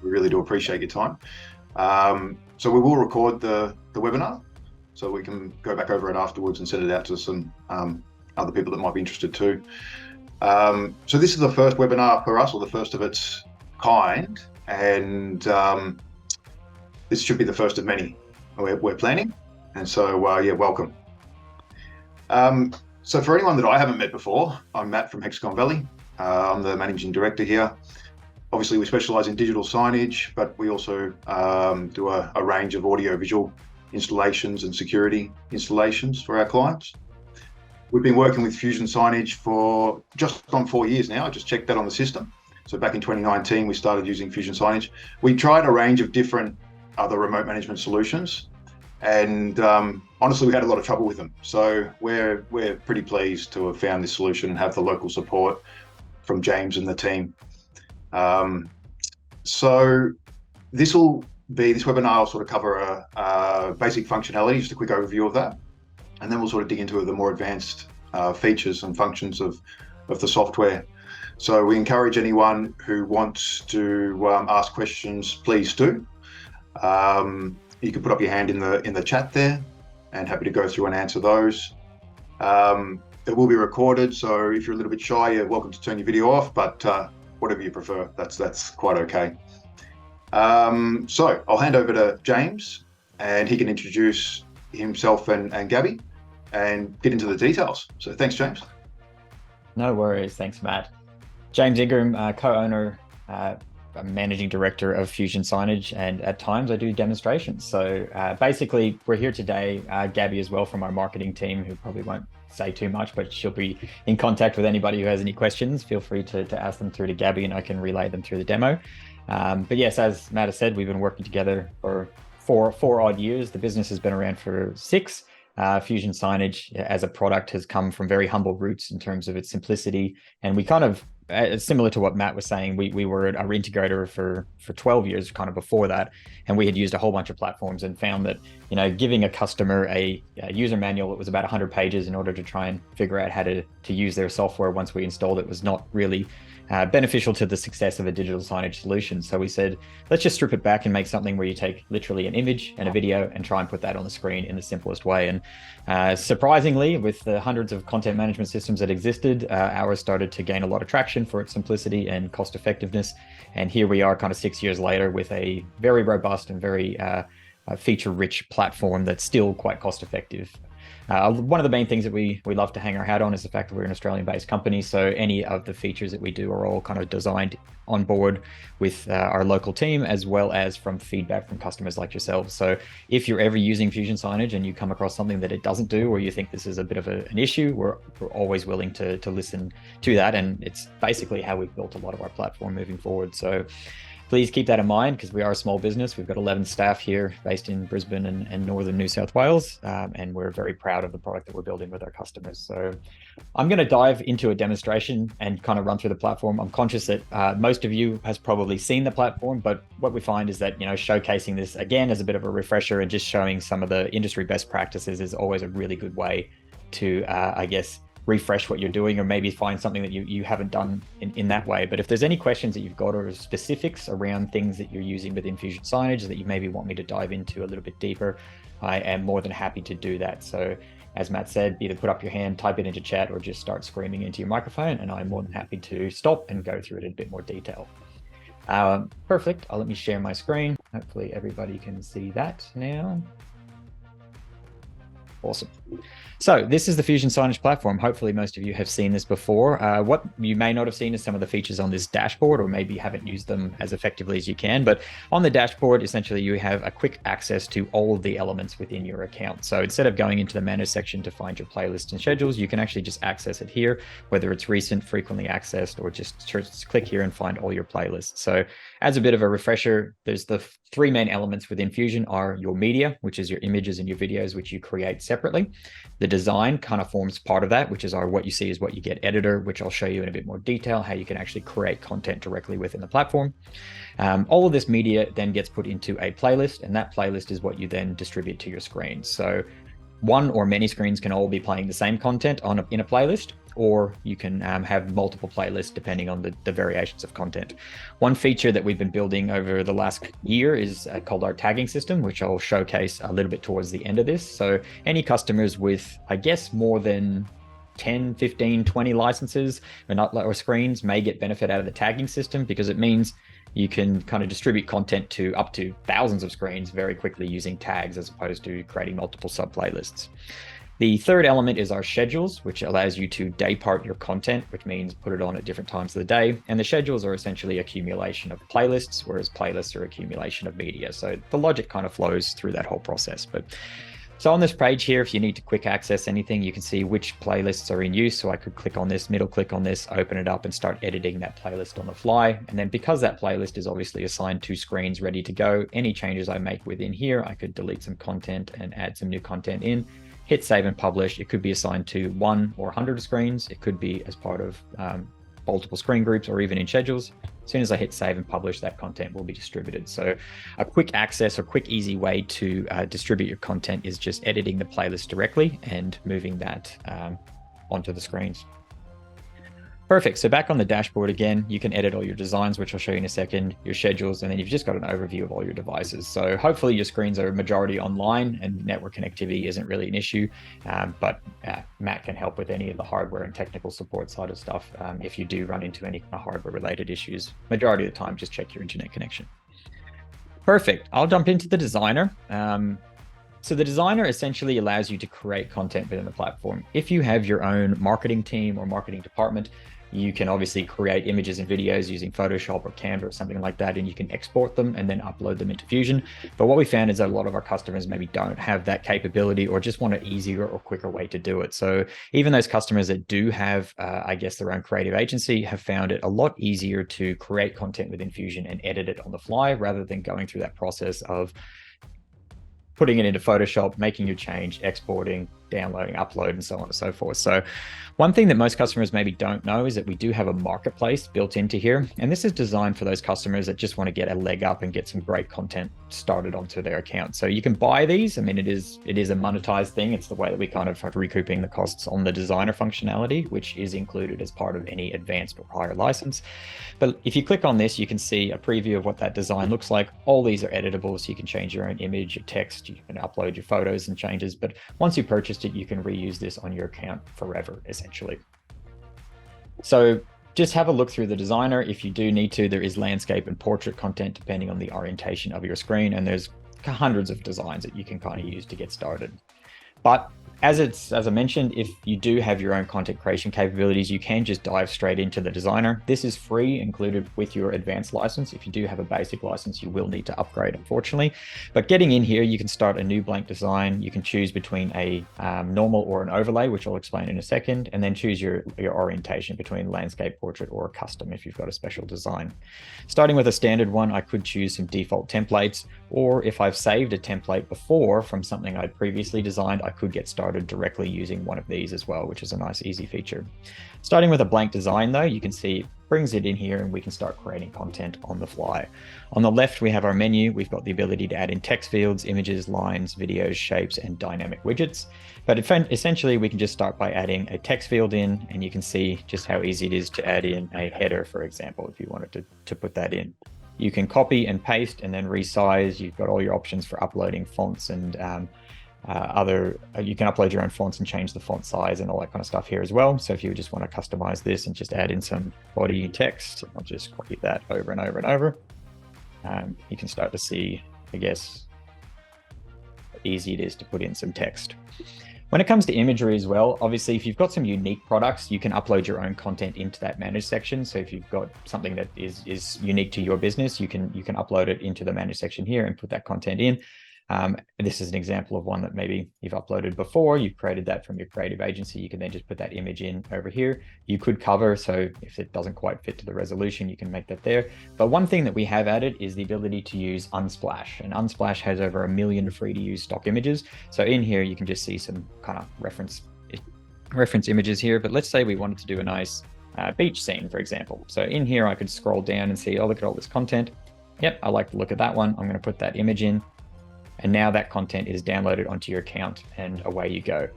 We really do appreciate your time. So we will record the webinar, so we can go back over it afterwards and send it out to some other people that might be interested too. So this is the first webinar for us, or the first of its kind, and this should be the first of many we're planning. And so, yeah, welcome. So for anyone that I haven't met before, I'm Matt from Hexagon Valley. I'm the managing director here. Obviously, we specialize in digital signage, but we also do a range of audio-visual installations and security installations for our clients. We've been working with Fusion Signage for just on 4 years now. I just checked that on the system. So back in 2019, we started using Fusion Signage. We tried a range of different other remote management solutions, and honestly, we had a lot of trouble with them. So we're pretty pleased to have found this solution and have the local support from James and the team. So this webinar will sort of cover a basic functionality, just a quick overview of that. And then we'll sort of dig into the more advanced features and functions of the software. So we encourage anyone who wants to ask questions, please do. You can put up your hand in the chat there, and happy to go through and answer those. It will be recorded, so if you're a little bit shy, you're welcome to turn your video off, but whatever you prefer, that's quite okay. So I'll hand over to James, and he can introduce himself and Gabby and get into the details. So thanks, James. No worries. Thanks, Matt. James Ingram, co-owner, managing director of Fusion Signage, and at times I do demonstrations. So basically, we're here today, Gabby as well from our marketing team, who probably won't say too much, but she'll be in contact with anybody who has any questions. Feel free to ask them through to Gabby, and I can relay them through the demo. But yes, as Matt has said, we've been working together for four odd years. The business has been around for 6. Fusion Signage as a product has come from very humble roots in terms of its simplicity. And we kind of, similar to what Matt was saying, we were an integrator for 12 years kind of before that. And we had used a whole bunch of platforms and found that, giving a customer a user manual, it was about 100 pages in order to try and figure out how to use their software once we installed it, was not really beneficial to the success of a digital signage solution. So we said, let's just strip it back and make something where you take literally an image and a video and try and put that on the screen in the simplest way. And surprisingly, with the hundreds of content management systems that existed, ours started to gain a lot of traction for its simplicity and cost effectiveness. And here we are kind of 6 years later with a very robust and very feature-rich platform that's still quite cost effective. One of the main things that we love to hang our hat on is the fact that we're an Australian-based company, so any of the features that we do are all kind of designed on board with our local team, as well as from feedback from customers like yourselves. So if you're ever using Fusion Signage and you come across something that it doesn't do, or you think this is a bit of an issue, we're always willing to listen to that, and it's basically how we've built a lot of our platform moving forward. So please keep that in mind, because we are a small business. We've got 11 staff here based in Brisbane and northern New South Wales, and we're very proud of the product that we're building with our customers. So I'm going to dive into a demonstration and kind of run through the platform. I'm conscious that most of you has probably seen the platform, but what we find is that, showcasing this again as a bit of a refresher and just showing some of the industry best practices is always a really good way to, I guess, refresh what you're doing, or maybe find something that you haven't done in that way. But if there's any questions that you've got, or specifics around things that you're using within Fusion Signage that you maybe want me to dive into a little bit deeper, I am more than happy to do that. So as Matt said, either put up your hand, type it into chat, or just start screaming into your microphone, and I'm more than happy to stop and go through it in a bit more detail. Perfect. Let me share my screen. Hopefully everybody can see that now. Awesome. So this is the Fusion Signage platform. Hopefully most of you have seen this before. What you may not have seen is some of the features on this dashboard, or maybe you haven't used them as effectively as you can. But on the dashboard, essentially you have a quick access to all of the elements within your account. So instead of going into the manage section to find your playlists and schedules, you can actually just access it here, whether it's recent, frequently accessed, or just click here and find all your playlists. So as a bit of a refresher, there's the 3 main elements within Fusion are your media, which is your images and your videos, which you create separately. The design kind of forms part of that, which is our what you see is what you get editor, which I'll show you in a bit more detail, how you can actually create content directly within the platform. All of this media then gets put into a playlist, and that playlist is what you then distribute to your screen. So one or many screens can all be playing the same content in a playlist, or you can have multiple playlists depending on the variations of content. One feature that we've been building over the last year is called our tagging system, which I'll showcase a little bit towards the end of this. So any customers with, I guess, more than 10, 15, 20 licenses or screens may get benefit out of the tagging system, because it means you can kind of distribute content to up to thousands of screens very quickly using tags, as opposed to creating multiple sub playlists. The third element is our schedules, which allows you to day part your content, which means put it on at different times of the day. And the schedules are essentially accumulation of playlists, whereas playlists are accumulation of media. So the logic kind of flows through that whole process. So on this page here, if you need to quick access anything, you can see which playlists are in use. So I could click on this, middle click on this, open it up and start editing that playlist on the fly. And then because that playlist is obviously assigned to screens ready to go, any changes I make within here, I could delete some content and add some new content in, hit save and publish. It could be assigned to 1 or 100 screens. It could be as part of multiple screen groups or even in schedules. As soon as I hit save and publish, that content will be distributed. So a quick access or quick easy way to distribute your content is just editing the playlist directly and moving that onto the screens. Perfect. So back on the dashboard again, you can edit all your designs, which I'll show you in a second, your schedules, and then you've just got an overview of all your devices. So hopefully your screens are majority online and network connectivity isn't really an issue, but Matt can help with any of the hardware and technical support side of stuff. If you do run into any kind of hardware related issues, majority of the time, just check your internet connection. Perfect. I'll jump into the designer. So the designer essentially allows you to create content within the platform. If you have your own marketing team or marketing department, you can obviously create images and videos using Photoshop or Canva or something like that, and you can export them and then upload them into Fusion. But what we found is that a lot of our customers maybe don't have that capability or just want an easier or quicker way to do it. So even those customers that do have, I guess, their own creative agency have found it a lot easier to create content within Fusion and edit it on the fly, rather than going through that process of putting it into Photoshop, making your change, exporting, downloading, upload, and so on and so forth. So one thing that most customers maybe don't know is that we do have a marketplace built into here. And this is designed for those customers that just want to get a leg up and get some great content started onto their account. So you can buy these. I mean, it is a monetized thing. It's the way that we kind of are recouping the costs on the designer functionality, which is included as part of any advanced or higher license. But if you click on this, you can see a preview of what that design looks like. All these are editable, so you can change your own image, your text, you can upload your photos and changes. But once you purchased it, you can reuse this on your account forever, essentially. So just have a look through the designer. If you do need to, there is landscape and portrait content depending on the orientation of your screen, and there's hundreds of designs that you can kind of use to get started. But as I mentioned, if you do have your own content creation capabilities, you can just dive straight into the designer. This is free, included with your advanced license. If you do have a basic license, you will need to upgrade, unfortunately. But getting in here, you can start a new blank design. You can choose between a normal or an overlay, which I'll explain in a second, and then choose your orientation between landscape, portrait, or a custom if you've got a special design. Starting with a standard one, I could choose some default templates, or if I've saved a template before from something I'd previously designed, I could get started directly using one of these as well, which is a nice easy feature. Starting with a blank design though, you can see it brings it in here and we can start creating content on the fly. On the left, we have our menu. We've got the ability to add in text fields, images, lines, videos, shapes, and dynamic widgets. But essentially we can just start by adding a text field in, and you can see just how easy it is to add in a header, for example, if you wanted to put that in. You can copy and paste and then resize. You've got all your options for uploading fonts and you can upload your own fonts and change the font size and all that kind of stuff here as well. So if you just want to customize this and just add in some body text, I'll just copy that over and over and over. You can start to see, I guess, how easy it is to put in some text. When it comes to imagery as well, obviously, if you've got some unique products, you can upload your own content into that manage section. So if you've got something that is unique to your business, you can upload it into the manage section here and put that content in. This is an example of one that maybe you've uploaded before. You've created that from your creative agency. You can then just put that image in over here. You could cover, so if it doesn't quite fit to the resolution, you can make that there. But one thing that we have added is the ability to use Unsplash. And Unsplash has over 1 million free to use stock images. So in here, you can just see some kind of reference images here. But let's say we wanted to do a nice beach scene, for example. So in here, I could scroll down and see, oh, look at all this content. Yep, I like the look of that one. I'm going to put that image in. And now that content is downloaded onto your account and away you go.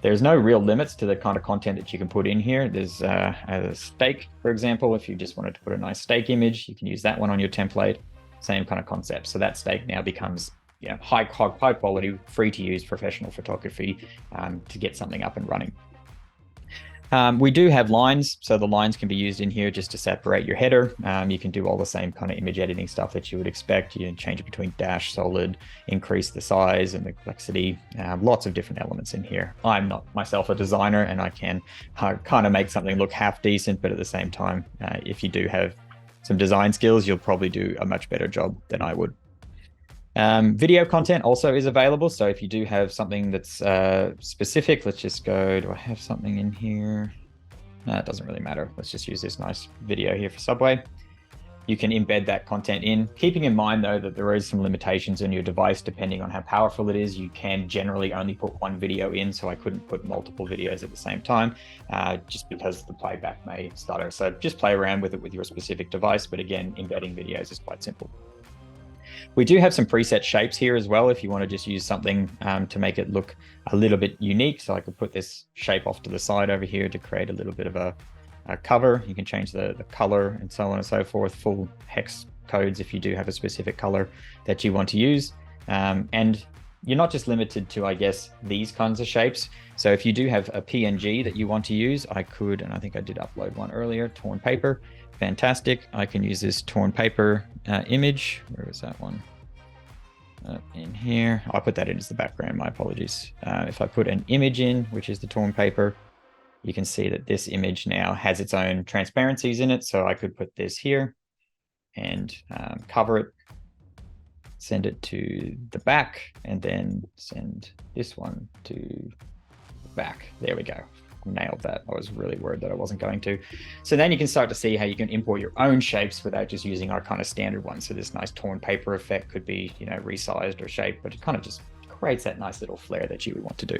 There's no real limits to the kind of content that you can put in here. There's a steak, for example. If you just wanted to put a nice steak image, you can use that one on your template. Same kind of concept. So that steak now becomes high quality, free to use professional photography to get something up and running. We do have lines, so the lines can be used in here just to separate your header. You can do all the same kind of image editing stuff that you would expect. You can change it between dash, solid, increase the size and the complexity, lots of different elements in here. I'm not myself a designer and I can kind of make something look half decent, but at the same time, if you do have some design skills, you'll probably do a much better job than I would. Video content also is available. So if you do have something that's specific, let's just go, do I have something in here? No, it doesn't really matter. Let's just use this nice video here for Subway. You can embed that content in, keeping in mind though that there is some limitations on your device depending on how powerful it is. You can generally only put one video in, so I couldn't put multiple videos at the same time, just because the playback may stutter. So just play around with it with your specific device, but again, embedding videos is quite simple. We do have some preset shapes here as well if you want to just use something to make it look a little bit unique. So I could put this shape off to the side over here to create a little bit of a cover. You can change the color and so on and so forth, full hex codes if you do have a specific color that you want to use. And you're not just limited to, I guess, these kinds of shapes. So if you do have a PNG that you want to use, I could, and I think I did upload one earlier, torn paper. Fantastic. I can use this torn paper image. Where is that one? In here. I'll put that in as the background. My apologies. If I put an image in, which is the torn paper, you can see that this image now has its own transparencies in it. So I could put this here and cover it, send it to the back, and then send this one to the back. There we go. Nailed that. I was really worried that I wasn't going to. So then you can start to see how you can import your own shapes without just using our kind of standard one. So this nice torn paper effect could be, resized or shaped, but it kind of just creates that nice little flair that you would want to do.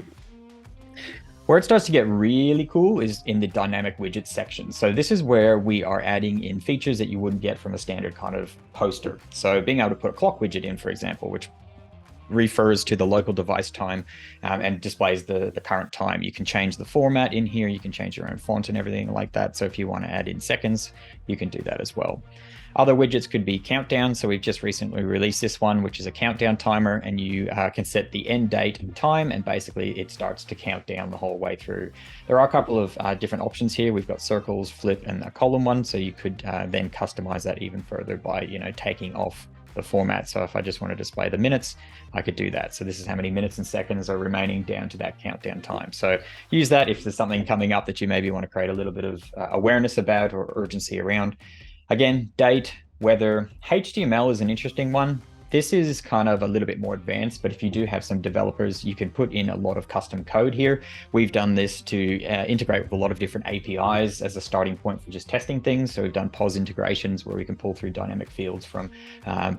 Where it starts to get really cool is in the dynamic widgets section. So this is where we are adding in features that you wouldn't get from a standard kind of poster. So being able to put a clock widget in, for example, which refers to the local device time and displays the current time. You can change the format in here. You can change your own font and everything like that. So if you want to add in seconds, you can do that as well. Other widgets could be countdown. So we've just recently released this one, which is a countdown timer, and you can set the end date and time, and basically it starts to count down the whole way through. There are a couple of different options here. We've got circles, flip, and a column one. So you could then customize that even further by, taking off the format. So if I just want to display the minutes, I could do that. So this is how many minutes and seconds are remaining down to that countdown time. So use that if there's something coming up that you maybe want to create a little bit of awareness about or urgency around. Again, date, weather. HTML is an interesting one. This is kind of a little bit more advanced, but if you do have some developers, you can put in a lot of custom code here. We've done this to integrate with a lot of different APIs as a starting point for just testing things. So we've done POS integrations where we can pull through dynamic fields from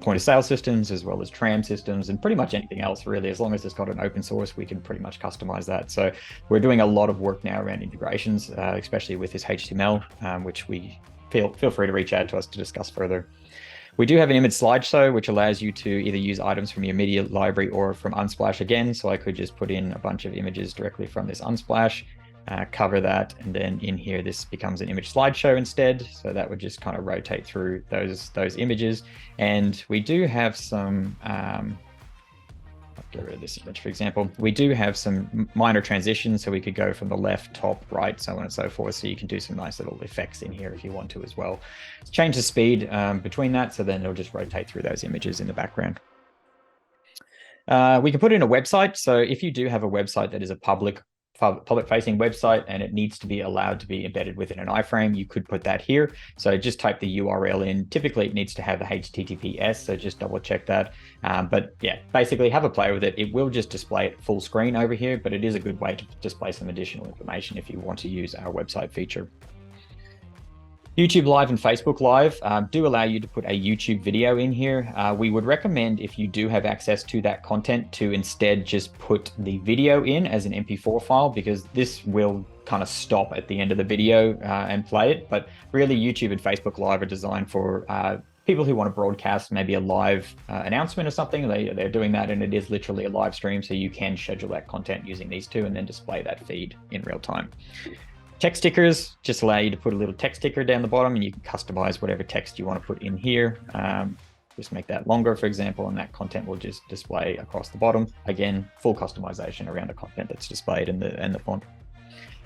point of sale systems as well as tram systems and pretty much anything else really. As long as it's got an open source, we can pretty much customize that. So we're doing a lot of work now around integrations, especially with this HTML, which we feel free to reach out to us to discuss further. We do have an image slideshow, which allows you to either use items from your media library or from Unsplash again. So I could just put in a bunch of images directly from this Unsplash, cover that, and then in here, this becomes an image slideshow instead. So that would just kind of rotate through those images. And we do have some, I'll get rid of this image, for example. We do have some minor transitions, so we could go from the left, top, right, so on and so forth. So you can do some nice little effects in here if you want to as well. Change the speed between that, so then it'll just rotate through those images in the background. We can put in a website. So if you do have a website that is a public-facing website and it needs to be allowed to be embedded within an iframe, you could put that here. So just type the URL in. Typically, it needs to have the HTTPS, so just double check that. But yeah, basically have a play with it. It will just display it full screen over here, but it is a good way to display some additional information if you want to use our website feature. YouTube Live and Facebook Live do allow you to put a YouTube video in here. We would recommend, if you do have access to that content, to instead just put the video in as an MP4 file, because this will kind of stop at the end of the video and play it. But really, YouTube and Facebook Live are designed for people who want to broadcast maybe a live announcement or something, they're doing that, and it is literally a live stream. So you can schedule that content using these two and then display that feed in real time. Text stickers just allow you to put a little text sticker down the bottom, and you can customize whatever text you want to put in here. Just make that longer, for example, and that content will just display across the bottom. Again, full customization around the content that's displayed in the font.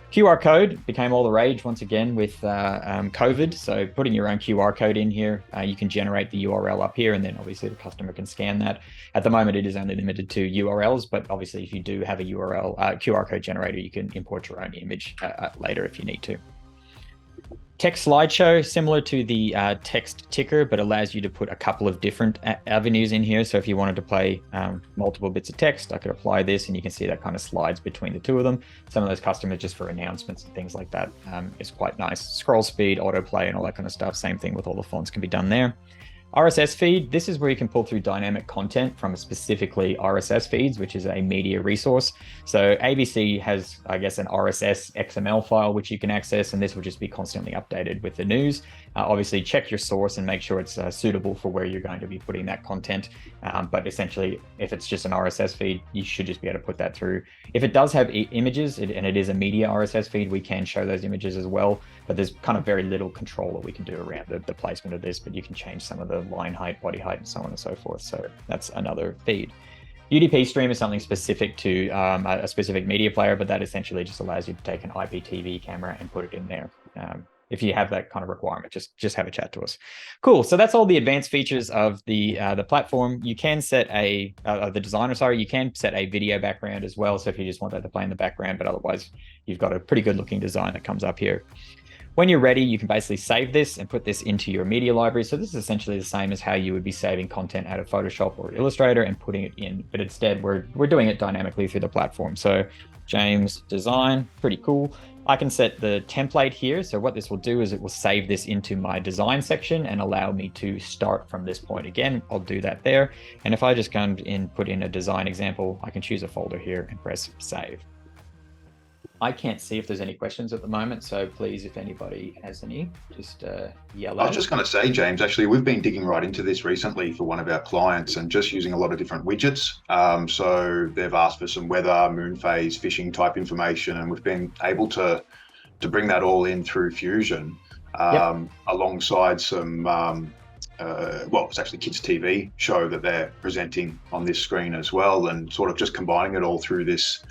QR code became all the rage once again with COVID. So putting your own QR code in here, you can generate the URL up here, and then obviously the customer can scan that. At the moment, it is only limited to URLs, but obviously if you do have a URL QR code generator, you can import your own image later if you need to. Text slideshow, similar to the text ticker, but allows you to put a couple of different avenues in here. So if you wanted to play multiple bits of text, I could apply this, and you can see that kind of slides between the two of them. Some of those customers just for announcements and things like that is quite nice. Scroll speed, autoplay, and all that kind of stuff. Same thing with all the fonts can be done there. RSS feed, this is where you can pull through dynamic content from specifically RSS feeds, which is a media resource. So ABC has, I guess, an RSS XML file, which you can access, and this will just be constantly updated with the news. Obviously, check your source and make sure it's suitable for where you're going to be putting that content. But essentially, if it's just an RSS feed, you should just be able to put that through. If it does have images, and it is a media RSS feed, we can show those images as well. But there's kind of very little control that we can do around the placement of this, but you can change some of the line height, body height, and so on and so forth. So that's another feed. UDP stream is something specific to a specific media player, but that essentially just allows you to take an IPTV camera and put it in there. If you have that kind of requirement, just have a chat to us. Cool. So that's all the advanced features of the platform. You can set the designer, sorry, you can set a video background as well. So if you just want that to play in the background, but otherwise you've got a pretty good looking design that comes up here. When you're ready, you can basically save this and put this into your media library. So this is essentially the same as how you would be saving content out of Photoshop or Illustrator and putting it in, but instead we're doing it dynamically through the platform. So James design, pretty cool. I can set the template here. So what this will do is it will save this into my design section and allow me to start from this point again. I'll do that there. And if I just come in, put in a design example, I can choose a folder here and press save. I can't see if there's any questions at the moment, so please, if anybody has any, just yell out. I was just going to say, James, actually, we've been digging right into this recently for one of our clients and just using a lot of different widgets. So they've asked for some weather, moon phase, fishing type information, and we've been able to bring that all in through Fusion alongside some, well, it's actually Kids TV show that they're presenting on this screen as well, and sort of just combining it all through this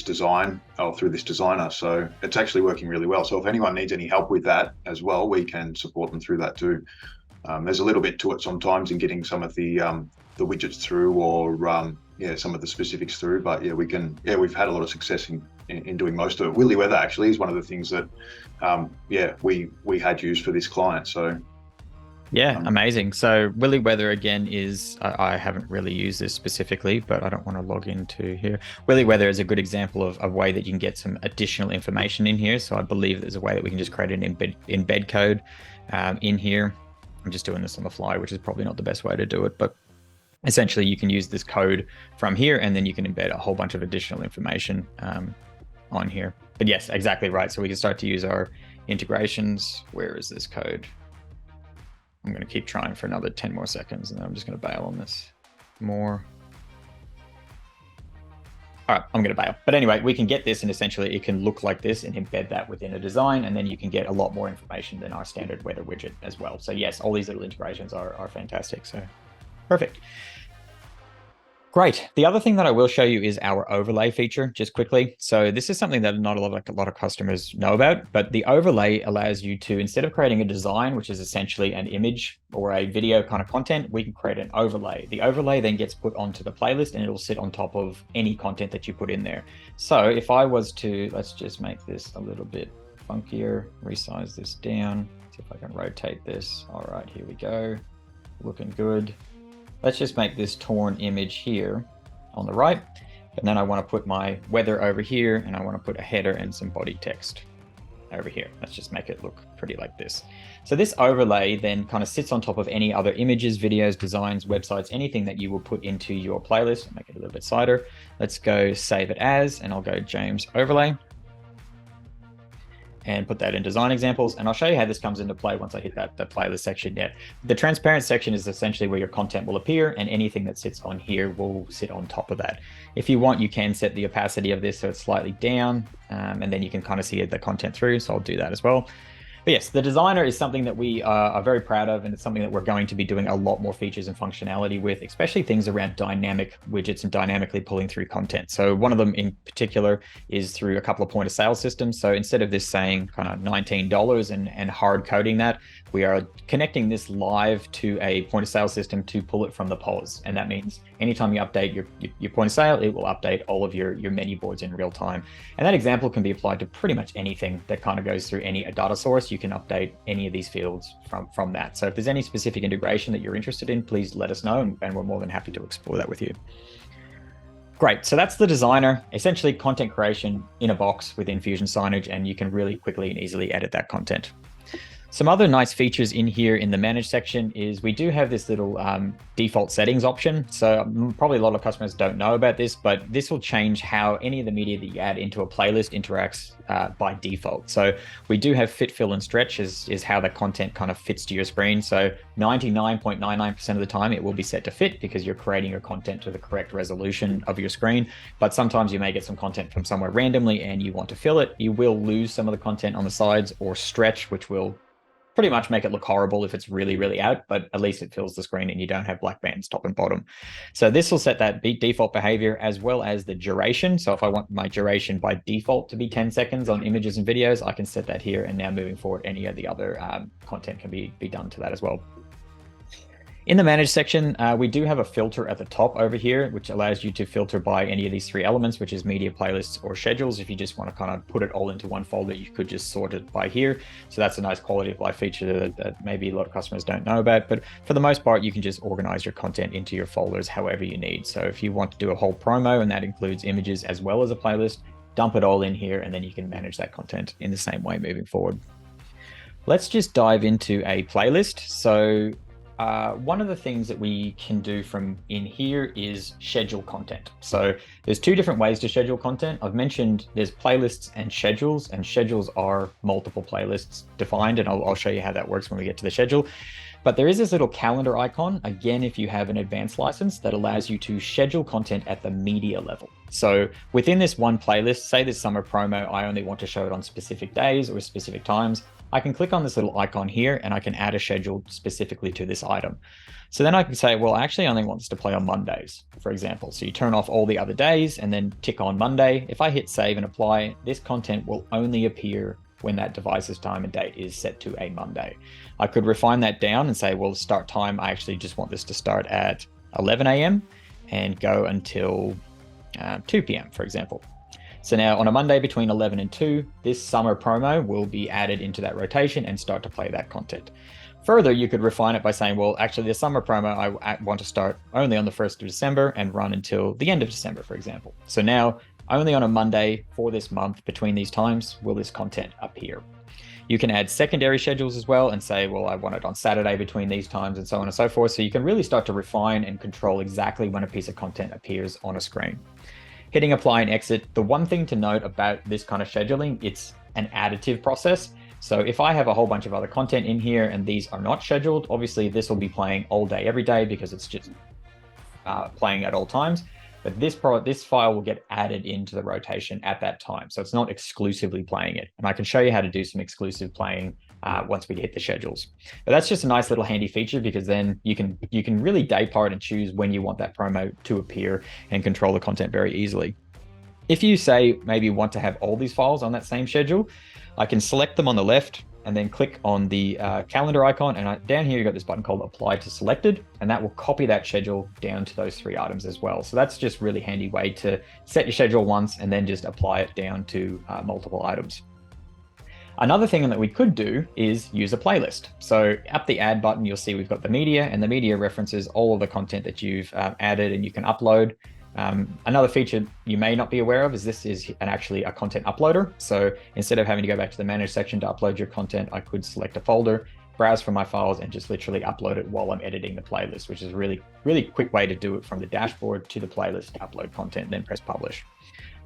designer. So it's actually working really well. So if anyone needs any help with that as well, we can support them through that too. There's a little bit to it sometimes in getting some of the widgets through, or some of the specifics through, but we've had a lot of success in doing most of it. Willy Weather actually is one of the things that we had used for this client. So yeah, amazing. So Willy Weather again is, I haven't really used this specifically, but I don't want to log into here. Willy Weather is a good example of a way that you can get some additional information in here. So I believe there's a way that we can just create an embed code in here. I'm just doing this on the fly, which is probably not the best way to do it, but essentially you can use this code from here, and then you can embed a whole bunch of additional information on here. But yes, exactly right. So we can start to use our integrations. Where is this code? I'm going to keep trying for another 10 more seconds, and then I'm just going to bail on this more. All right, I'm going to bail. But anyway, we can get this, and essentially it can look like this and embed that within a design, and then you can get a lot more information than our standard weather widget as well. So yes, all these little integrations are fantastic. So perfect. Great. The other thing that I will show you is our overlay feature, just quickly. So this is something that not a lot of customers know about, but the overlay allows you to, instead of creating a design, which is essentially an image or a video kind of content, we can create an overlay. The overlay then gets put onto the playlist, and it'll sit on top of any content that you put in there. So if I was to, let's just make this a little bit funkier, resize this down, see if I can rotate this. All right, here we go. Looking good. Let's just make this torn image here on the right. And then I want to put my weather over here, and I want to put a header and some body text over here. Let's just make it look pretty like this. So this overlay then kind of sits on top of any other images, videos, designs, websites, anything that you will put into your playlist. I'll make it a little bit slider. Let's go save it as, and I'll go James overlay. and put that in design examples. And I'll show you how this comes into play once I hit the playlist section yet. The transparent section is essentially where your content will appear, and anything that sits on here will sit on top of that. If you want, you can set the opacity of this so it's slightly down, and then you can kind of see the content through. So I'll do that as well. But yes, the designer is something that we are very proud of, and it's something that we're going to be doing a lot more features and functionality with, especially things around dynamic widgets and dynamically pulling through content. So one of them in particular is through a couple of point of sale systems. So instead of this saying kind of $19 and hard coding that, we are connecting this live to a point of sale system to pull it from the POS. And that means anytime you update your point of sale, it will update all of your menu boards in real time. And that example can be applied to pretty much anything that kind of goes through any data source. You can update any of these fields from that. So if there's any specific integration that you're interested in, please let us know, and we're more than happy to explore that with you. Great, so that's the designer, essentially content creation in a box within Fusion Signage, and you can really quickly and easily edit that content. Some other nice features in here in the manage section is we do have this little default settings option. So probably a lot of customers don't know about this, but this will change how any of the media that you add into a playlist interacts by default. So we do have fit, fill, and stretch is how the content kind of fits to your screen. So 99.99% of the time it will be set to fit because you're creating your content to the correct resolution of your screen. But sometimes you may get some content from somewhere randomly and you want to fill it. You will lose some of the content on the sides, or stretch, which will pretty much make it look horrible if it's really, really out, but at least it fills the screen and you don't have black bands top and bottom. So this will set that default behavior as well as the duration. So if I want my duration by default to be 10 seconds on images and videos, I can set that here. And now moving forward, any of the other content can be done to that as well. In the manage section, we do have a filter at the top over here, which allows you to filter by any of these three elements, which is media, playlists, or schedules. If you just want to kind of put it all into one folder, you could just sort it by here. So that's a nice quality of life feature that maybe a lot of customers don't know about. But for the most part, you can just organize your content into your folders however you need. So if you want to do a whole promo, and that includes images as well as a playlist, dump it all in here, and then you can manage that content in the same way moving forward. Let's just dive into a playlist. So one of the things that we can do from in here is schedule content. So there's two different ways to schedule content. I've mentioned there's playlists and schedules are multiple playlists defined, and I'll show you how that works when we get to the schedule. But there is this little calendar icon, again, if you have an advanced license, that allows you to schedule content at the media level. So within this one playlist, say this summer promo, I only want to show it on specific days or specific times. I can click on this little icon here and I can add a schedule specifically to this item. So then I can say, well, actually I only want this to play on Mondays, for example. So you turn off all the other days and then tick on Monday. If I hit save and apply, this content will only appear when that device's time and date is set to a Monday. I could refine that down and say, well, start time, I actually just want this to start at 11 a.m. and go until 2 p.m., for example. So now on a Monday between 11 and 2, this summer promo will be added into that rotation and start to play that content. Further, you could refine it by saying, well, actually the summer promo, I want to start only on the 1st of December and run until the end of December, for example. So now only on a Monday for this month between these times will this content appear. You can add secondary schedules as well and say, well, I want it on Saturday between these times and so on and so forth. So you can really start to refine and control exactly when a piece of content appears on a screen. Hitting apply and exit. The one thing to note about this kind of scheduling, it's an additive process. So if I have a whole bunch of other content in here and these are not scheduled, obviously this will be playing all day, every day because it's just playing at all times. But this file will get added into the rotation at that time. So it's not exclusively playing it. And I can show you how to do some exclusive playing once we hit the schedules. But that's just a nice little handy feature because then you can really day part and choose when you want that promo to appear and control the content very easily. If you say maybe want to have all these files on that same schedule, I can select them on the left and then click on the calendar icon. And down here, you've got this button called Apply to Selected, and that will copy that schedule down to those 3 items as well. So that's just really handy way to set your schedule once and then just apply it down to multiple items. Another thing that we could do is use a playlist. So up the add button, you'll see we've got the media, and the media references all of the content that you've added and you can upload. Another feature you may not be aware of is this is actually a content uploader. So instead of having to go back to the manage section to upload your content, I could select a folder, browse for my files, and just literally upload it while I'm editing the playlist, which is a really, really quick way to do it from the dashboard to the playlist to upload content, then press publish.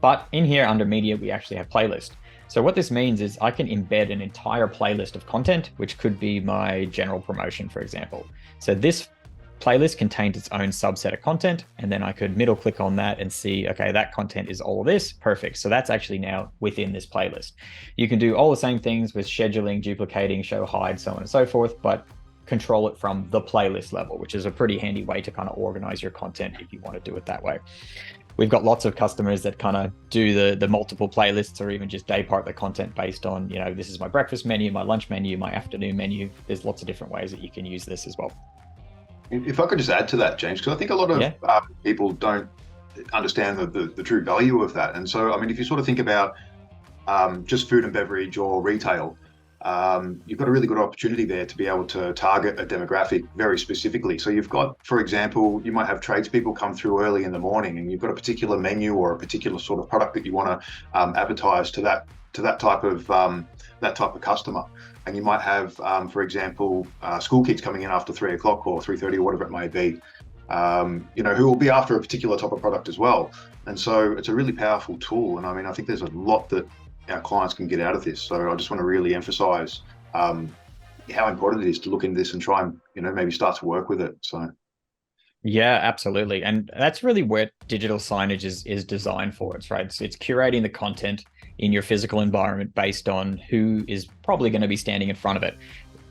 But in here under media, we actually have playlist. So what this means is I can embed an entire playlist of content, which could be my general promotion, for example. So this playlist contains its own subset of content, and then I could middle click on that and see, okay, that content is all of this. Perfect. So that's actually now within this playlist. You can do all the same things with scheduling, duplicating, show, hide, so on and so forth, but control it from the playlist level, which is a pretty handy way to kind of organize your content if you want to do it that way. We've got lots of customers that kind of do the multiple playlists, or even just day part the content based on, this is my breakfast menu, my lunch menu, my afternoon menu. There's lots of different ways that you can use this as well. If I could just add to that, James, because I think a lot of people don't understand the true value of that. And so, I mean, if you sort of think about just food and beverage or retail, you've got a really good opportunity there to be able to target a demographic very specifically. So you've got, for example, you might have tradespeople come through early in the morning, and you've got a particular menu or a particular sort of product that you want to advertise to that type of customer. And you might have, for example, school kids coming in after 3 o'clock or 3:30 or whatever it may be, who will be after a particular type of product as well. And so it's a really powerful tool. And I mean, I think there's a lot that our clients can get out of this. So I just want to really emphasize how important it is to look into this and try and, maybe start to work with it. So. Yeah, absolutely. And that's really where digital signage is designed for. It's right. It's curating the content in your physical environment based on who is probably going to be standing in front of it.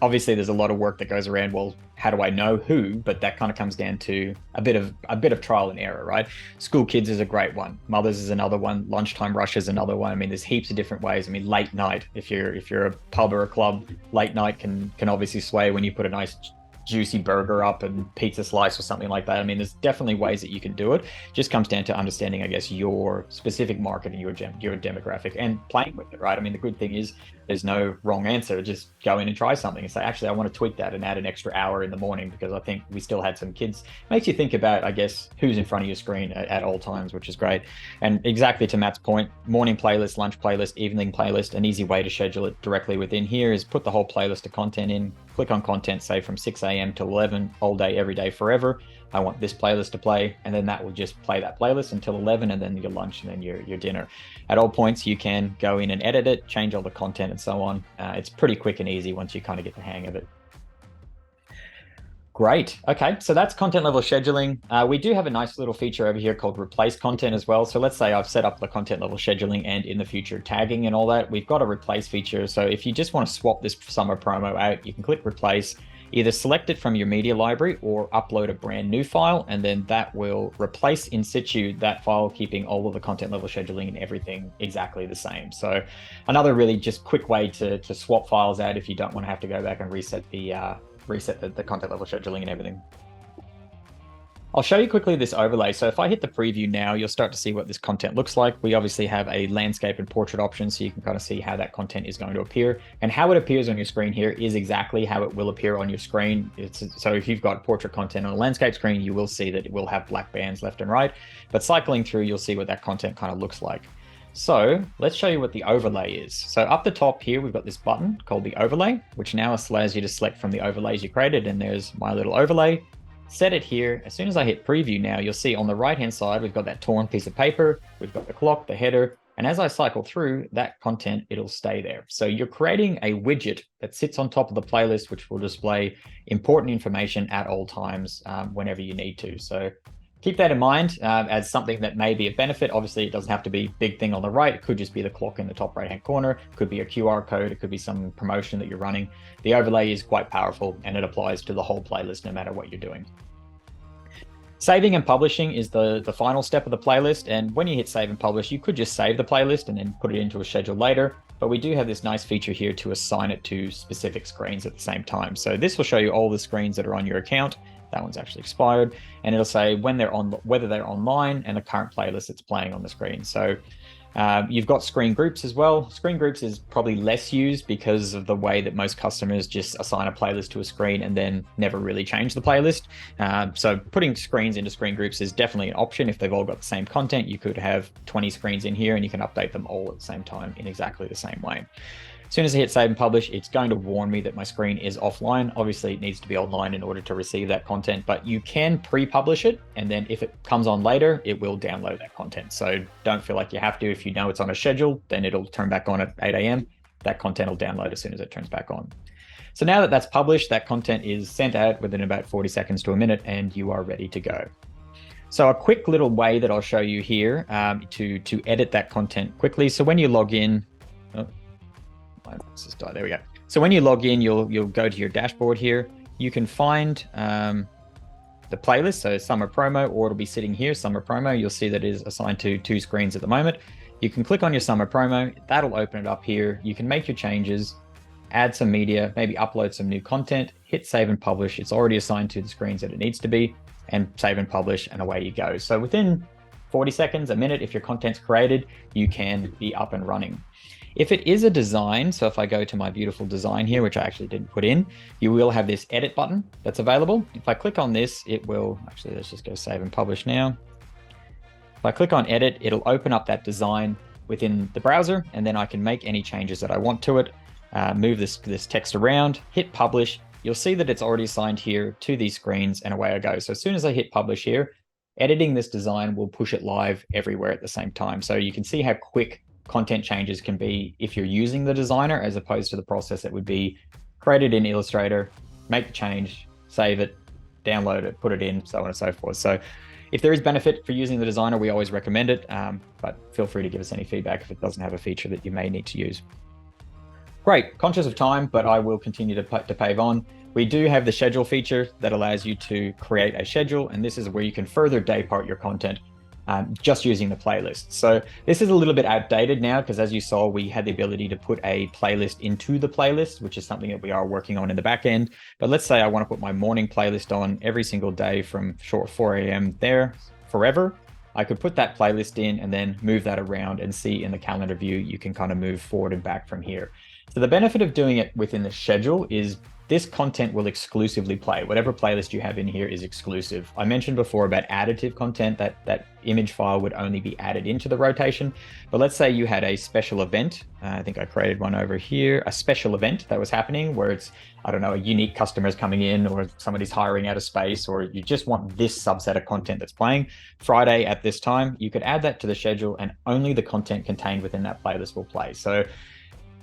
Obviously, there's a lot of work that goes around, well, how do I know who? But that kind of comes down to a bit of trial and error, right? School kids is a great one. Mothers is another one. Lunchtime rush is another one. I mean, there's heaps of different ways. I mean, late night, if you're a pub or a club, late night can obviously sway when you put a nice juicy burger up and pizza slice or something like that. I mean, there's definitely ways that you can do it. Just comes down to understanding, I guess, your specific market and your demographic and playing with it, right? I mean, the good thing is there's no wrong answer. Just go in and try something and say, actually, I want to tweak that and add an extra hour in the morning, because I think we still had some kids. Makes you think about, I guess, who's in front of your screen at all times, which is great. And exactly to Matt's point, morning playlist, lunch playlist, evening playlist, an easy way to schedule it directly within here is put the whole playlist of content in, click on content, say from 6 a.m. to 11, all day, every day, forever. I want this playlist to play, and then that will just play that playlist until 11, and then your lunch, and then your dinner. At all points, you can go in and edit it, change all the content and so on. It's pretty quick and easy once you kind of get the hang of it. Great. Okay, so that's content level scheduling. We do have a nice little feature over here called replace content as well. So let's say I've set up the content level scheduling and in the future tagging and all that. We've got a replace feature. So if you just want to swap this summer promo out, you can click replace, either select it from your media library or upload a brand new file, and then that will replace in situ that file, keeping all of the content level scheduling and everything exactly the same. So another really just quick way to swap files out if you don't want to have to go back and reset the content level scheduling and everything. I'll show you quickly this overlay. So if I hit the preview now, you'll start to see what this content looks like. We obviously have a landscape and portrait option, so you can kind of see how that content is going to appear. And how it appears on your screen here is exactly how it will appear on your screen. So if you've got portrait content on a landscape screen, you will see that it will have black bands left and right. But cycling through, you'll see what that content kind of looks like. So let's show you what the overlay is. So up the top here, we've got this button called the overlay, which now allows you to select from the overlays you created. And there's my little overlay. Set it here. As soon as I hit preview now, you'll see on the right-hand side, we've got that torn piece of paper, we've got the clock, the header, and as I cycle through that content, it'll stay there. So you're creating a widget that sits on top of the playlist, which will display important information at all times whenever you need to. So keep that in mind as something that may be a benefit. Obviously, it doesn't have to be a big thing on the right. It could just be the clock in the top right-hand corner. It could be a QR code. It could be some promotion that you're running. The overlay is quite powerful, and it applies to the whole playlist no matter what you're doing. Saving and publishing is the final step of the playlist. And when you hit save and publish, you could just save the playlist and then put it into a schedule later. But we do have this nice feature here to assign it to specific screens at the same time. So this will show you all the screens that are on your account. That one's actually expired, and it'll say when they're on, whether they're online, and the current playlist that's playing on the screen. So you've got screen groups as well. Screen groups is probably less used because of the way that most customers just assign a playlist to a screen and then never really change the playlist. So putting screens into screen groups is definitely an option. If they've all got the same content, you could have 20 screens in here and you can update them all at the same time in exactly the same way. As soon as I hit save and publish, it's going to warn me that my screen is offline. Obviously, it needs to be online in order to receive that content, but you can pre-publish it. And then if it comes on later, it will download that content. So don't feel like you have to. If you know it's on a schedule, then it'll turn back on at 8 a.m. That content will download as soon as it turns back on. So now that that's published, that content is sent out within about 40 seconds to a minute, and you are ready to go. So a quick little way that I'll show you here to edit that content quickly. So when you log in, there we go. So when you log in, you'll go to your dashboard here. You can find the playlist, so summer promo, or it'll be sitting here, summer promo. You'll see that it is assigned to 2 screens at the moment. You can click on your summer promo. That'll open it up here. You can make your changes, add some media, maybe upload some new content, hit save and publish. It's already assigned to the screens that it needs to be, and save and publish, and away you go. So within 40 seconds, a minute, if your content's created, you can be up and running. If it is a design, so if I go to my beautiful design here, which I actually didn't put in, you will have this edit button that's available. If I click on this, it will, actually, let's just go save and publish now. If I click on edit, it'll open up that design within the browser, and then I can make any changes that I want to it, move this text around, hit publish. You'll see that it's already assigned here to these screens, and away I go. So as soon as I hit publish here, editing this design will push it live everywhere at the same time. So you can see how quick content changes can be if you're using the designer, as opposed to the process that would be created in Illustrator, make the change, save it, download it, put it in, so on and so forth. So if there is benefit for using the designer, we always recommend it, but feel free to give us any feedback if it doesn't have a feature that you may need to use. Great, conscious of time, but I will continue to pave on. We do have the schedule feature that allows you to create a schedule, and this is where you can further day part your content just using the playlist. So this is a little bit outdated now, because as you saw, we had the ability to put a playlist into the playlist, which is something that we are working on in the back end. But let's say I want to put my morning playlist on every single day from 4 a.m. there forever. I could put that playlist in and then move that around, and see in the calendar view, you can kind of move forward and back from here. So the benefit of doing it within the schedule is this content will exclusively play. Whatever playlist you have in here is exclusive. I mentioned before about additive content, that image file would only be added into the rotation. But let's say you had a special event. I think I created one over here, a special event that was happening where it's, I don't know, a unique customer is coming in, or somebody's hiring out of space, or you just want this subset of content that's playing Friday at this time. You could add that to the schedule, and only the content contained within that playlist will play. So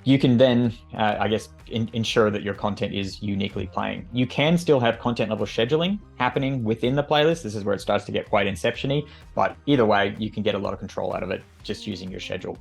you can then, I guess, ensure that your content is uniquely playing. You can still have content level scheduling happening within the playlist. This is where it starts to get quite inception-y, but either way, you can get a lot of control out of it just using your schedule.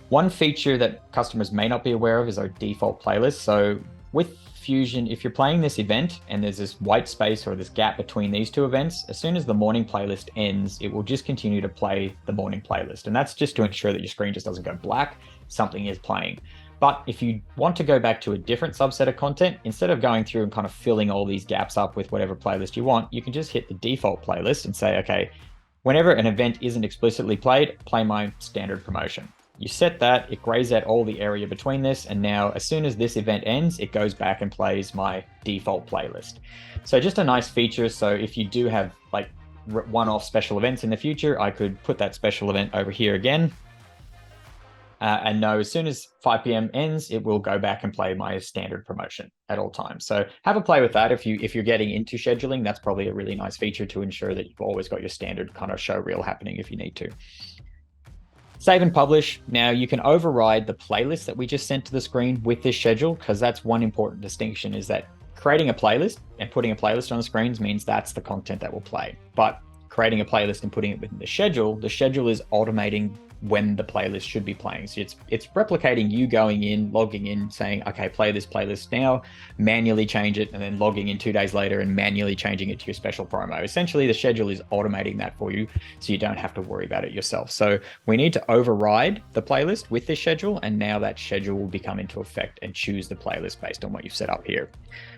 One feature that customers may not be aware of is our default playlist. So with Fusion, if you're playing this event and there's this white space or this gap between these two events, as soon as the morning playlist ends, it will just continue to play the morning playlist. And that's just to ensure that your screen just doesn't go black, something is playing. But if you want to go back to a different subset of content, instead of going through and kind of filling all these gaps up with whatever playlist you want, you can just hit the default playlist and say, okay, whenever an event isn't explicitly played, play my standard promotion. You set that, it grays out all the area between this, and now as soon as this event ends, it goes back and plays my default playlist. So just a nice feature. So if you do have like one-off special events in the future, I could put that special event over here again, and know as soon as 5 p.m. ends, it will go back and play my standard promotion at all times. So have a play with that. If you're getting into scheduling, that's probably a really nice feature to ensure that you've always got your standard kind of show reel happening if you need to. Save and publish. Now you can override the playlist that we just sent to the screen with this schedule, because that's one important distinction, is that creating a playlist and putting a playlist on the screens means that's the content that will play. But creating a playlist and putting it within the schedule is automating when the playlist should be playing. So it's replicating you going in, logging in, saying, okay, play this playlist now, manually change it, and then logging in 2 days later and manually changing it to your special promo. Essentially, the schedule is automating that for you, so you don't have to worry about it yourself. So we need to override the playlist with this schedule, and now that schedule will become into effect and choose the playlist based on what you've set up here.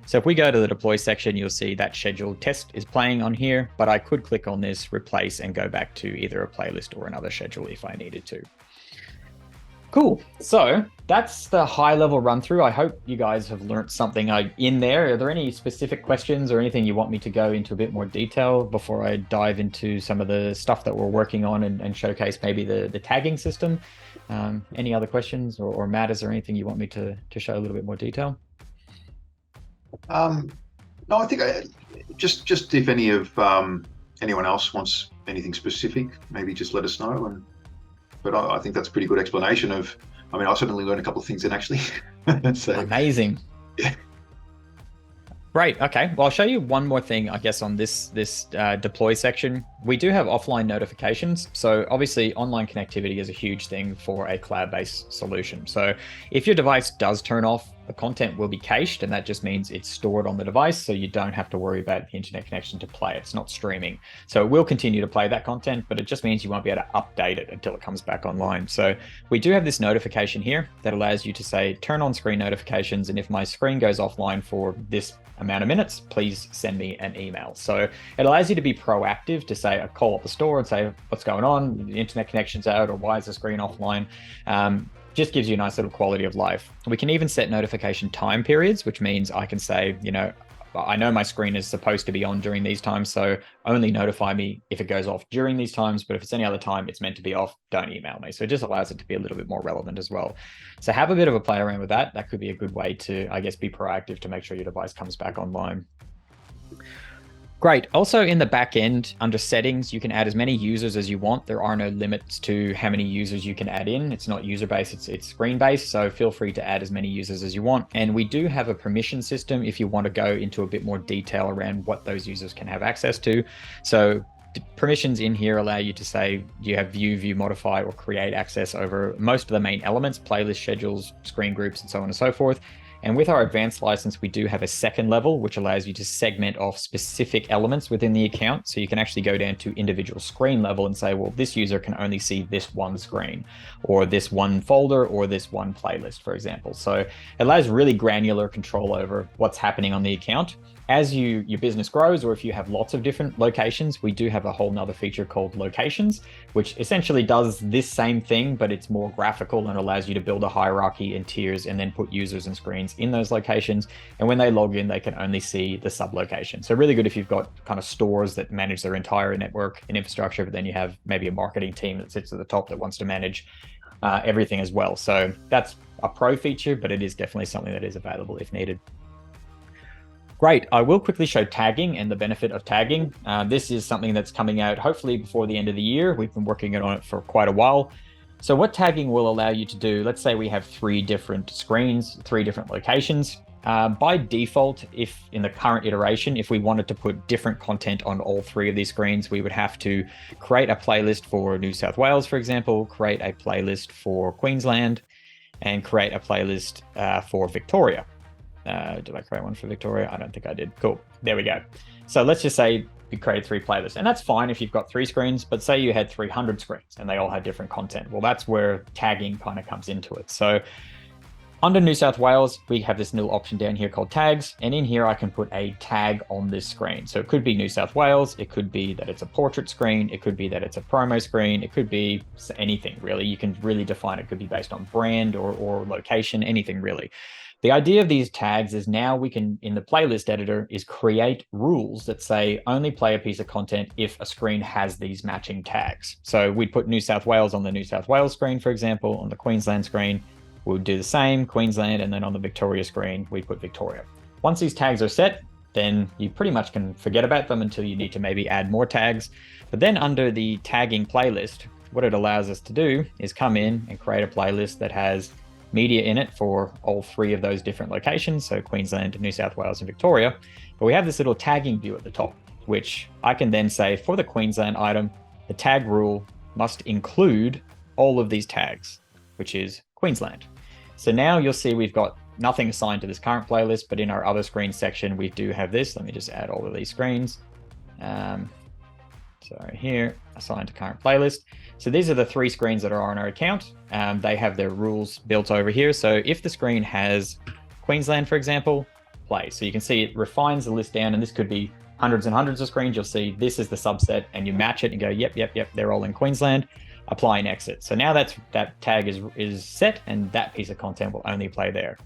So if we go to the deploy section, you'll see that schedule test is playing on here, but I could click on this, replace, and go back to either a playlist or another schedule if I needed to. Cool. So that's the high level run through. I hope you guys have learned something in there. Are there any specific questions or anything you want me to go into a bit more detail before I dive into some of the stuff that we're working on and showcase maybe the tagging system? Any other questions, or Matt, is there anything you want me to show a little bit more detail? Um, no, I think just if any of anyone else wants anything specific, maybe just let us know. But I think that's a pretty good explanation of. I mean, I certainly learned a couple of things in actually. So Amazing. yeah. Great. Okay. Well, I'll show you one more thing, I guess, on this deploy section. We do have offline notifications. So obviously, online connectivity is a huge thing for a cloud-based solution. So if your device does turn off, the content will be cached, and that just means it's stored on the device, so you don't have to worry about the internet connection to play it. It's not streaming. So it will continue to play that content, but it just means you won't be able to update it until it comes back online. So we do have this notification here that allows you to say, turn on screen notifications, and if my screen goes offline for this amount of minutes, please send me an email. So it allows you to be proactive, to say, call up the store and say, what's going on? The internet connection's out, or why is the screen offline? Just gives you a nice little quality of life. We can even set notification time periods, which means I can say, I know my screen is supposed to be on during these times, so only notify me if it goes off during these times, but if it's any other time it's meant to be off, don't email me. So it just allows it to be a little bit more relevant as well. So have a bit of a play around with that. That could be a good way to, I guess, be proactive to make sure your device comes back online. Great. Also in the back end, under settings, you can add as many users as you want. There are no limits to how many users you can add in. It's not user-based, it's screen-based, so feel free to add as many users as you want. And we do have a permission system if you want to go into a bit more detail around what those users can have access to. So permissions in here allow you to say you have view, modify, or create access over most of the main elements, playlist, schedules, screen groups, and so on and so forth. And with our advanced license, we do have a second level, which allows you to segment off specific elements within the account. So you can actually go down to individual screen level and say, well, this user can only see this one screen, or this one folder, or this one playlist, for example. So it allows really granular control over what's happening on the account. As your business grows, or if you have lots of different locations, we do have a whole nother feature called locations, which essentially does this same thing, but it's more graphical and allows you to build a hierarchy and tiers and then put users and screens in those locations. And when they log in, they can only see the sub-location. So really good if you've got kind of stores that manage their entire network and infrastructure, but then you have maybe a marketing team that sits at the top that wants to manage everything as well. So that's a pro feature, but it is definitely something that is available if needed. Great. I will quickly show tagging and the benefit of tagging. This is something that's coming out hopefully before the end of the year. We've been working on it for quite a while. So what tagging will allow you to do, let's say we have 3 different screens, 3 different locations. By default, if in the current iteration, if we wanted to put different content on all 3 of these screens, we would have to create a playlist for New South Wales, for example, create a playlist for Queensland, and create a playlist for Victoria. Did I create one for Victoria? I don't think I did. Cool. There we go. So let's just say we created 3 playlists, and that's fine if you've got 3 screens, but say you had 300 screens and they all had different content. Well, that's where tagging kind of comes into it. So under New South Wales, we have this little option down here called tags. And in here, I can put a tag on this screen. So it could be New South Wales. It could be that it's a portrait screen. It could be that it's a promo screen. It could be anything really. You can really define it. It could be based on brand or location, anything really. The idea of these tags is now we can, in the playlist editor, is create rules that say only play a piece of content if a screen has these matching tags. So we'd put New South Wales on the New South Wales screen, for example. On the Queensland screen, we'll do the same, Queensland, and then on the Victoria screen, we put Victoria. Once these tags are set, then you pretty much can forget about them until you need to maybe add more tags. But then under the tagging playlist, what it allows us to do is come in and create a playlist that has media in it for all 3 of those different locations, so Queensland, New South Wales, and Victoria. But we have this little tagging view at the top, which I can then say for the Queensland item, the tag rule must include all of these tags, which is Queensland. So now you'll see we've got nothing assigned to this current playlist, but in our other screen section, we do have this. Let me just add all of these screens. So here, assigned to current playlist. So these are the 3 screens that are on our account. They have their rules built over here. So if the screen has Queensland, for example, play. So you can see it refines the list down, and this could be hundreds and hundreds of screens. You'll see this is the subset, and you match it and go, yep, they're all in Queensland. Apply and exit. So now that tag is set, and that piece of content will only play there.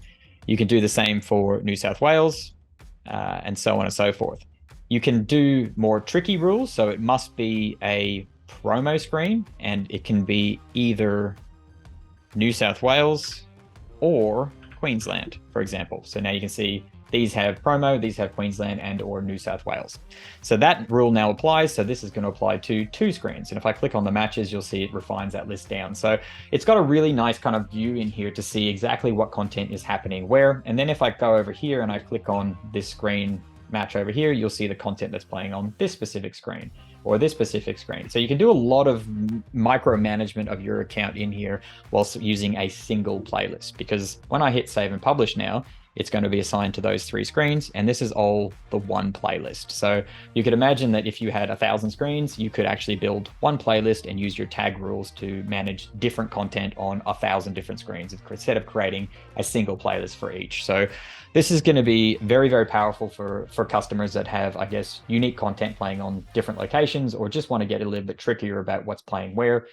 You can do the same for New South Wales, and so on and so forth. You can do more tricky rules. So it must be a promo screen, and it can be either New South Wales or Queensland, for example. So now you can see these have promo, these have Queensland and or New South Wales. So that rule now applies. So this is going to apply to 2 screens. And if I click on the matches, you'll see it refines that list down. So it's got a really nice kind of view in here to see exactly what content is happening where. And then if I go over here and I click on this screen match over here, you'll see the content that's playing on this specific screen or this specific screen. So you can do a lot of micromanagement of your account in here whilst using a single playlist, because when I hit save and publish now, it's going to be assigned to those 3 screens, and this is all the one playlist. So you could imagine that if you had 1,000 screens, you could actually build one playlist and use your tag rules to manage different content on 1,000 different screens instead of creating a single playlist for each. So this is going to be very, very powerful for customers that have, I guess, unique content playing on different locations or just want to get a little bit trickier about what's playing where.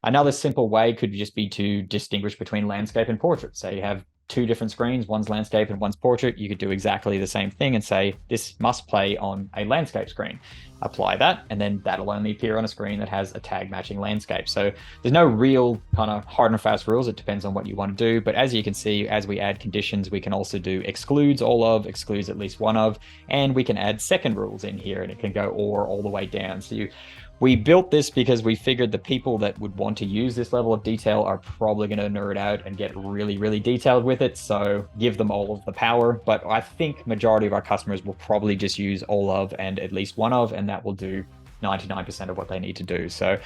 Another simple way could just be to distinguish between landscape and portrait. Say you have 2 different screens, one's landscape and one's portrait. You could do exactly the same thing and say, this must play on a landscape screen. Apply that, and then that'll only appear on a screen that has a tag matching landscape. So there's no real kind of hard and fast rules. It depends on what you want to do. But as you can see, as we add conditions, we can also do excludes all of, excludes at least one of, and we can add second rules in here, and it can go or all the way down. So we built this because we figured the people that would want to use this level of detail are probably going to nerd out and get really, really detailed with it. So give them all of the power. But I think majority of our customers will probably just use all of and at least one of, and that will do 99% of what they need to do. So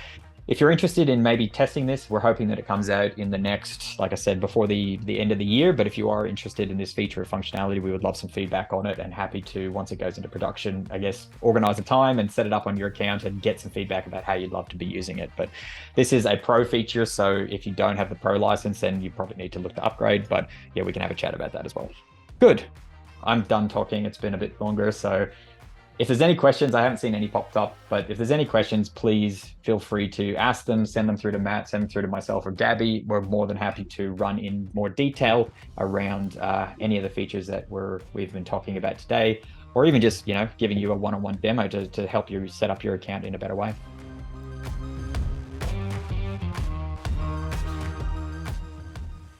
if you're interested in maybe testing this, we're hoping that it comes out in the next, like I said, before the end of the year. But if you are interested in this feature or functionality, we would love some feedback on it, and happy to, once it goes into production, I guess, organize a time and set it up on your account and get some feedback about how you'd love to be using it. But this is a pro feature, so if you don't have the pro license, then you probably need to look to upgrade. But yeah, we can have a chat about that as well. Good. I'm done talking. It's been a bit longer, so if there's any questions, I haven't seen any popped up, but if there's any questions, plewease feel free to ask them, send them through to Matt, send them through to myself or Gabby. We're more than happy to run in more detail around any of the features that we've been talking about today, or even just, giving you a one-on-one demo to help you set up your account in a better way.